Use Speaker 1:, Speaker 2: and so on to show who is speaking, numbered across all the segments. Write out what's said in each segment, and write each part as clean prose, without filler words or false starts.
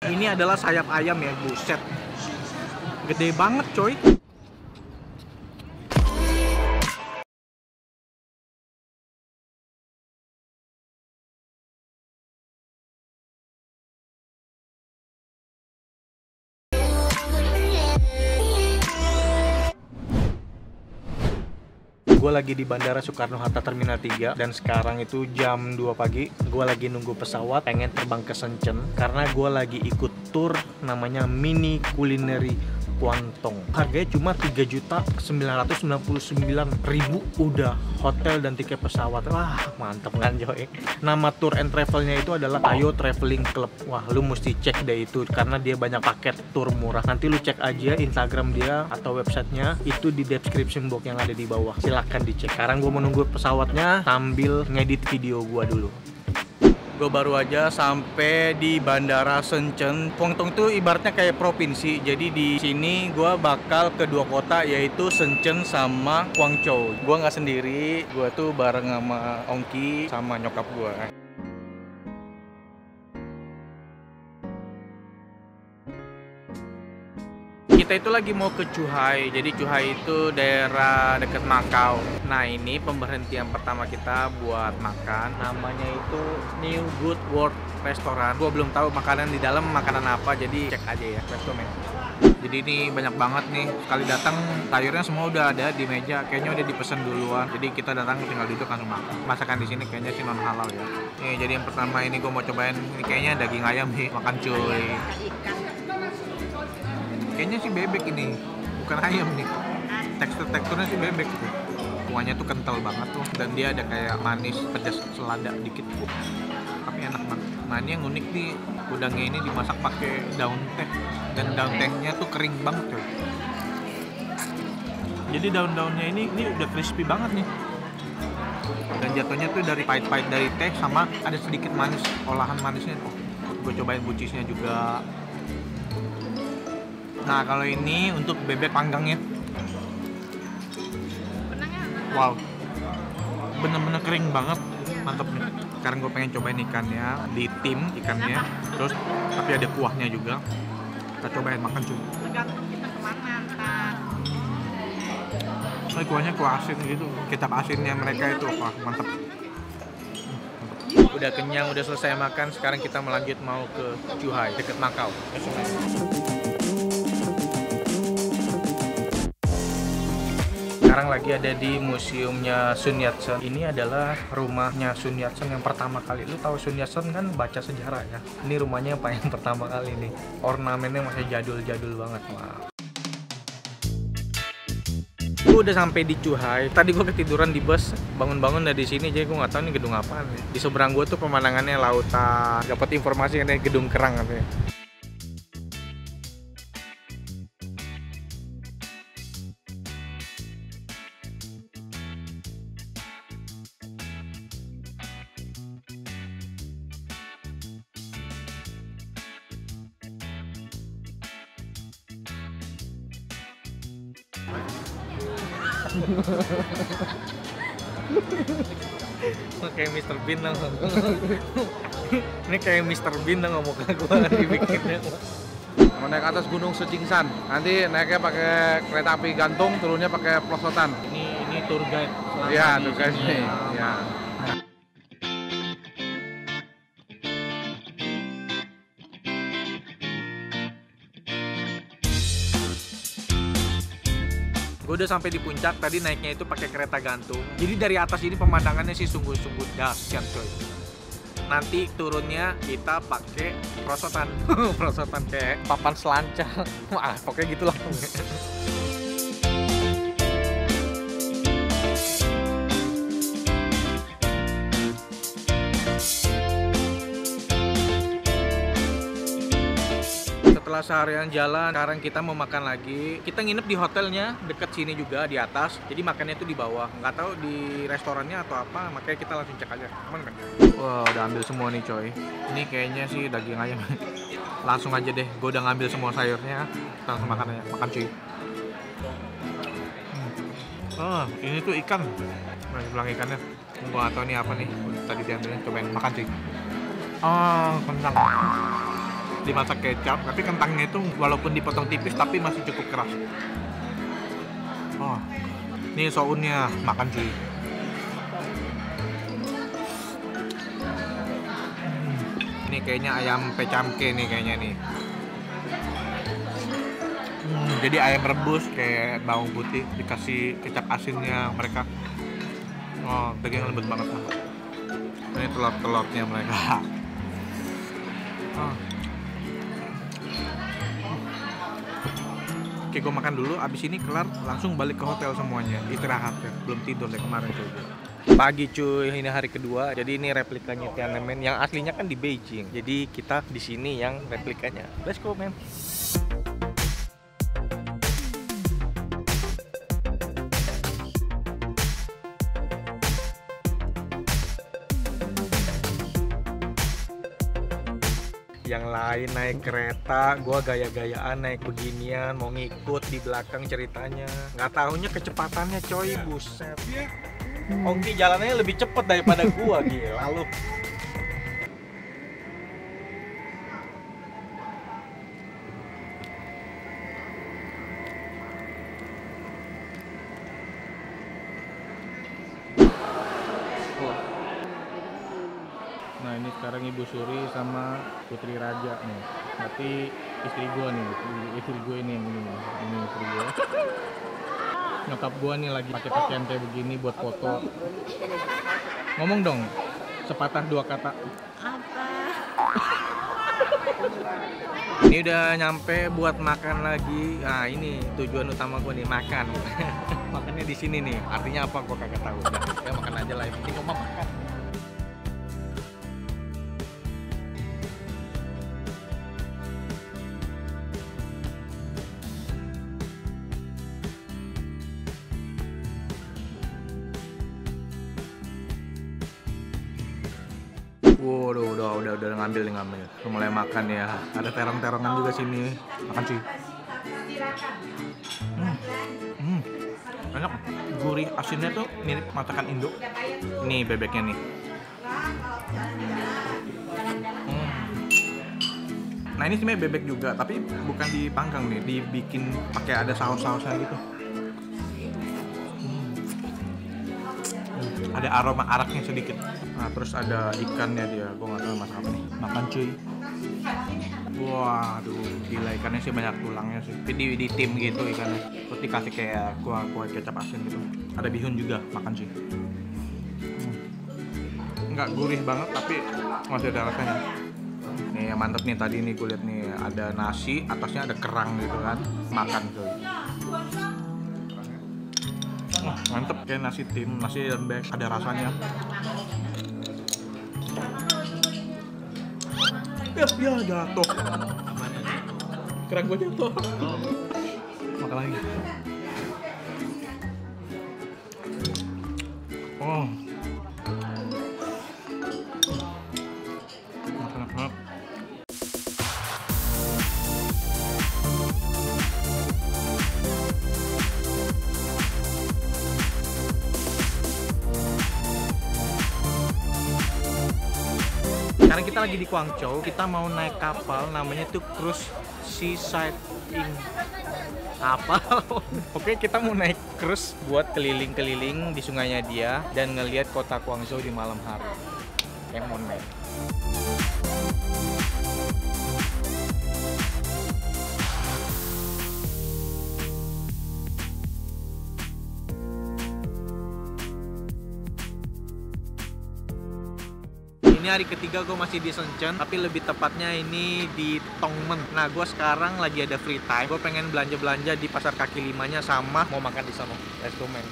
Speaker 1: Ini adalah sayap ayam ya, buset. Gede banget coy. Gue lagi di Bandara Soekarno-Hatta Terminal 3 dan sekarang itu jam 2 pagi. Gue lagi nunggu pesawat, pengen terbang ke Shenzhen karena gue lagi ikut tour namanya Mini Culinary Guangdong. Harganya cuma 3.999.000 udah hotel dan tiket pesawat. Wah, mantep kan coy. Nama tour and travelnya itu adalah Ayo Traveling Club. Wah, lu mesti cek deh itu karena dia banyak paket tour murah. Nanti lu cek aja Instagram dia atau websitenya itu di description box yang ada di bawah. Silahkan dicek. Sekarang gue menunggu pesawatnya sambil ngedit video gue dulu. Gue baru aja sampai di Bandara Shenzhen. Guangdong tuh ibaratnya kayak provinsi. Jadi di sini gue bakal ke dua kota yaitu Shenzhen sama Guangzhou. Gue nggak sendiri, gue tuh bareng sama Ongki sama nyokap gue. Kita itu lagi mau ke Zhuhai. Jadi Zhuhai itu daerah dekat Makau. Nah, ini pemberhentian pertama kita buat makan. Namanya itu New Good World Restaurant. Gua belum tahu makanan di dalam makanan apa, jadi cek aja ya. Let's go, man. Jadi ini banyak banget nih. Sekali datang sayurnya semua udah ada di meja. Kayaknya udah dipesan duluan. Jadi kita datang tinggal duduk langsung makan. Masakan di sini kayaknya sih non halal ya. Nih, jadi yang pertama ini gua mau cobain. Ini kayaknya daging ayam nih. Makan cuy. Kayaknya sih bebek ini, bukan ayam nih. Teksturnya sih bebek gitu. Kuahnya tuh kental banget tuh, dan dia ada kayak manis, pedas, selada dikit. Tapi enak banget. Nah, ini yang unik nih, udangnya ini dimasak pakai daun teh, dan daun tehnya tuh kering banget coy. Jadi daun-daunnya ini udah crispy banget nih. Dan jatuhnya tuh dari pahit-pahit dari teh sama ada sedikit manis, olahan manisnya. Gue cobain bucisnya juga. Nah, kalau ini untuk bebek panggangnya. Wow, bener-bener kering banget, mantep nih. Sekarang gue pengen cobain ikannya, di tim ikannya, terus tapi ada kuahnya juga. Kita cobain makan cuy. Kuahnya kuah asin gitu, kecap asinnya mereka itu, wah mantep. Udah kenyang, udah selesai makan, sekarang kita melanjut mau ke Zhuhai, deket Makau. Sekarang lagi ada di museumnya Sun Yat-sen. Ini adalah rumahnya Sun Yat-sen yang pertama kali. Lu tahu Sun Yat-sen kan baca sejarah ya. Ini rumahnya yang pertama kali nih. Ornamennya masih jadul-jadul banget. Wow. Gue udah sampai di Zhuhai. Tadi gue ketiduran di bus, bangun-bangun dari sini, jadi gue nggak tahu ini gedung apaan. Di seberang gue tuh pemandangannya lautan. Dapat informasi katanya gedung kerang katanya. Kayak Mr. Bean dong. Ini kayak Mr. Bean dong muka gue dibikinnya.
Speaker 2: Mau naik atas Gunung Secingsan, nanti naiknya pakai kereta api gantung, turunnya pakai pelosotan.
Speaker 1: Ini tour guide.
Speaker 2: Iya, tour guide nih. Ya.
Speaker 1: Gue udah sampai di puncak, tadi naiknya itu pakai kereta gantung. Jadi dari atas ini pemandangannya sih sungguh-sungguh dahsyat coy. Nanti turunnya kita pakai perosotan. Perosotan kayak papan selancar. Wah, pokoknya gitulah. Setelah seharian jalan, sekarang kita mau makan lagi. Kita nginep di hotelnya deket sini juga di atas. Jadi makannya itu di bawah. Nggak tahu di restorannya atau apa. Makanya kita langsung cek aja. Aman kan? Wah, udah ambil semua nih coy. Ini kayaknya sih daging ayam. Langsung aja deh. Gue udah ngambil semua sayurnya. Kita langsung makan aja. Makan cuy. Oh, ini tuh ikan. Nah, bilang ikannya. Gue nggak tahu ini apa nih. Tadi diambilnya. Cobain makan cuy. Oh, kentang. dimasak kecap, tapi kentangnya itu walaupun dipotong tipis tapi masih cukup keras. Oh, ini sounnya makan cuy. Ini kayaknya ayam pecamke nih kayaknya nih. Jadi ayam rebus kayak bawang putih dikasih kecap asinnya mereka. Oh, dagingnya lembut banget. Ini telur-telurnya mereka. Oh. Oke, gue makan dulu. Abis ini kelar langsung balik ke hotel semuanya. Istirahat ya. Belum tidur deh kemarin cuy. Pagi cuy, ini hari kedua. Jadi ini replikanya Tiananmen yang aslinya kan di Beijing. Jadi kita di sini yang replikanya. Let's go, man. Yang lain naik kereta, gua gaya-gayaan naik beginian, mau ngikut di belakang ceritanya. Nggak tahunya kecepatannya coy, buset. Oke, jalannya lebih cepet daripada gua, gila lu. Nah ini sekarang Ibu Suri sama Putri Raja nih. Berarti istri gua nih, istri gua ini istri gua. Nyokap gua nih lagi pakai pakaian kayak begini buat foto. Ngomong dong, sepatah dua kata.
Speaker 3: Apa?
Speaker 1: Ini udah nyampe buat makan lagi. Nah ini tujuan utama gua nih, makan. Makannya di sini nih. Artinya apa gua kagak tahu. Ya makan aja lah, yang penting gua makan. Waduh, udah ngambil. Udah mulai makan ya. Ada terong-terongan juga sini. Makan cuy. Enak. Gurih, asinnya tuh mirip masakan Indo. Nih bebeknya nih. Nah ini sebenarnya bebek juga, tapi bukan dipanggang nih, dibikin pakai ada saus-sausnya gitu. Ada aroma araknya sedikit. Nah terus ada ikannya dia, gue nggak tahu masak apa nih. Makan cuy. Waduh, gila ikannya sih banyak tulangnya sih. Di tim gitu ikannya. Terus dikasih kayak kuah kecap asin gitu. Ada bihun juga, makan cuy. Nggak gurih banget tapi masih ada rasanya. Nih yang mantep nih tadi nih gue liat nih ada nasi, atasnya ada kerang gitu kan. Makan cuy. Mantep kayak nasi tim, nasi lembek, ada rasanya. Ya jatuh. Kerang gue jatuh. Makan lagi. Oh. Enak. Sekarang kita lagi di Guangzhou, kita mau naik kapal namanya tuh Cruise Seaside Inn. Apa? Oke, kita mau naik cruise buat keliling-keliling di sungainya dia dan ngelihat kota Guangzhou di malam hari. Emon men. Ini hari ketiga gue masih di Shenzhen, tapi lebih tepatnya ini di Tongmen. Nah, gue sekarang lagi ada free time. Gue pengen belanja-belanja di pasar kaki limanya sama mau makan di sana. Let's go, man.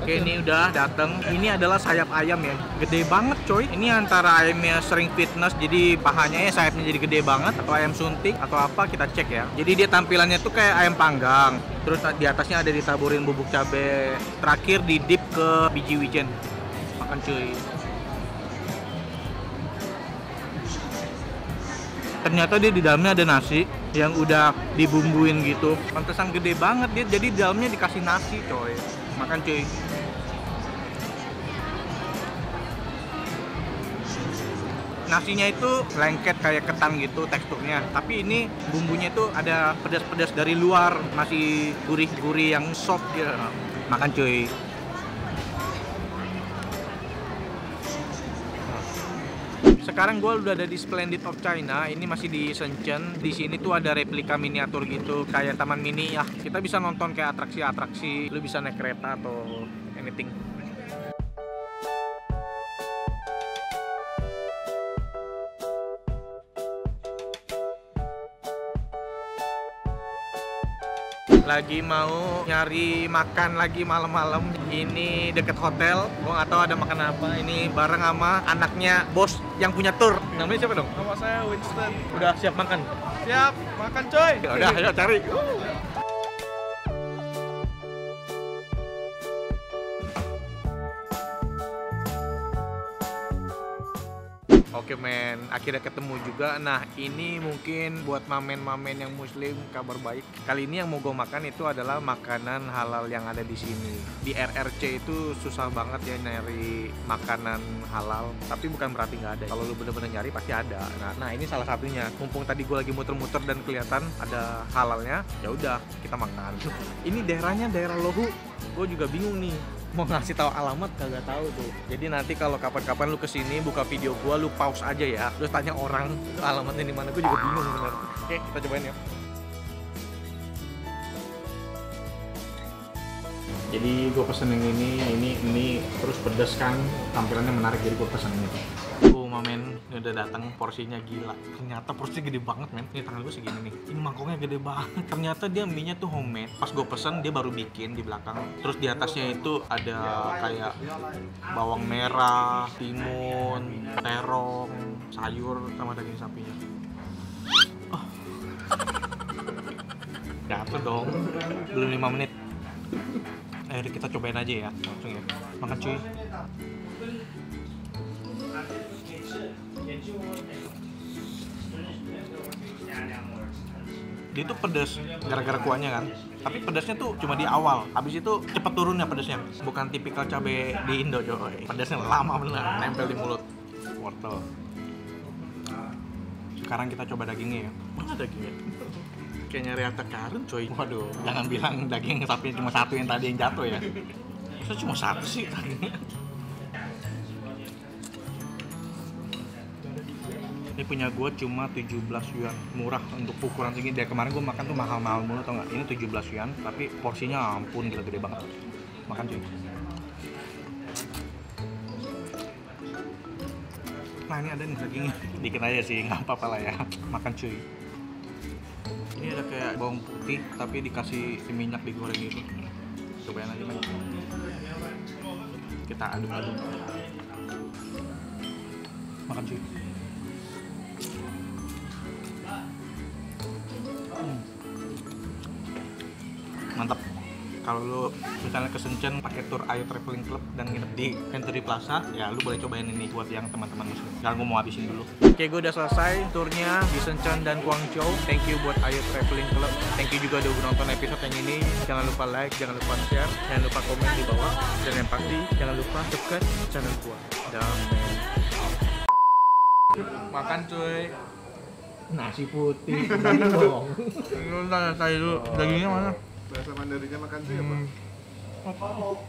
Speaker 1: Oke, ini udah dateng. Ini adalah sayap ayam ya, gede banget coy. Ini antara ayamnya sering fitness, jadi pahanya ya sayapnya jadi gede banget, atau ayam suntik atau apa, kita cek ya. Jadi dia tampilannya tuh kayak ayam panggang. Terus di atasnya ada ditaburin bubuk cabe. Terakhir di dip ke biji wijen. Makan cuy. Ternyata dia di dalamnya ada nasi. yang udah dibumbuin gitu. Pantesan gede banget dia, jadi di dalamnya dikasih nasi coy. Makan cuy. Nasinya itu lengket kayak ketan gitu teksturnya, tapi ini bumbunya itu ada pedas-pedas dari luar, masih gurih-gurih yang soft ya. Makan cuy. Sekarang gue udah ada di Splendid of China. Ini masih di Shenzhen. Di sini tuh ada replika miniatur gitu, kayak taman mini ya. Kita bisa nonton kayak atraksi-atraksi. Lu bisa naik kereta atau anything. Lagi mau nyari makan lagi malam-malam. Ini deket hotel. Gua nggak tahu ada makan apa. Ini bareng sama anaknya bos yang punya tour. Namanya siapa dong?
Speaker 2: Nama saya Winston.
Speaker 1: Udah siap makan?
Speaker 2: Siap, makan coy.
Speaker 1: Ya udah, ayo cari. Oke men, akhirnya ketemu juga. Nah ini mungkin buat mamen-mamen yang muslim kabar baik. Kali ini yang mau gue makan itu adalah makanan halal yang ada di sini. Di RRC itu susah banget ya nyari makanan halal. Tapi bukan berarti nggak ada. Kalau lu bener-bener nyari pasti ada. Nah ini salah satunya. Mumpung tadi gue lagi muter-muter dan kelihatan ada halalnya, ya udah kita makan. Ini daerahnya daerah Lohu. Gue juga bingung nih. Mau ngasih tahu alamat kagak tahu tuh. Jadi nanti kalau kapan-kapan lu kesini buka video gua, lu pause aja ya. Terus tanya orang itu alamatnya di mana. Gua juga bingung bener. Oke, kita cobain ya. Jadi gua pesen yang ini terus pedas kan, tampilannya menarik jadi gua pesen ini. Men, ini udah datang, porsinya gila. Ternyata porsinya gede banget men. Ini tangan gue segini nih. Ini mangkoknya gede banget. Ternyata dia mie-nya tuh homemade. Pas gue pesen dia baru bikin di belakang. Terus di atasnya itu ada kayak bawang merah, timun, terong, sayur sama daging sapinya. Oh. Jatuh dong. Belum 5 menit. Ayo kita cobain aja ya. Langsung ya. Makan cuy. Dia tuh pedas gara-gara kuahnya kan, tapi pedasnya tuh cuma di awal, habis itu cepet turunnya pedasnya. Bukan tipikal cabai di Indo coy, pedasnya lama bener, nempel di mulut. Wortel. Sekarang kita coba dagingnya ya. Mana dagingnya? Kayak nyari harta karun coy. Waduh, jangan bilang daging sapi cuma satu yang tadi yang jatuh ya. Masa cuma satu sih dagingnya? Ini punya gue cuma 17 yuan, murah untuk ukuran segini. Dari kemarin gue makan tuh mahal-mahal mulu tau nggak? Ini 17 yuan, tapi porsinya ampun gila gede banget. Makan cuy. Nah ini ada nih dagingnya, dikit aja sih, nggak apa-apa lah ya. Makan cuy. Ini ada kayak bawang putih, tapi dikasih minyak digoreng gitu. Cobain aja men. Kita aduk-aduk. Makan cuy. Mantap. Kalau lu misalnya ke Shenzhen pakai tour Ayo Traveling Club dan nginep di Century Plaza, ya lu boleh cobain ini buat yang teman-teman muslim. Sekarang gue mau habisin dulu. Oke, gue udah selesai turnya di Shenzhen dan Guangzhou. Thank you buat Ayo Traveling Club. Thank you juga udah nonton episode yang ini. Jangan lupa like, jangan lupa share, jangan lupa komen di bawah. Dan yang pasti jangan lupa subscribe channel gua. Makan cuy. Nasi putih. Dong. Lu tanya dulu. Dagingnya mana?
Speaker 2: Bahasa Mandarinnya makan sih apa?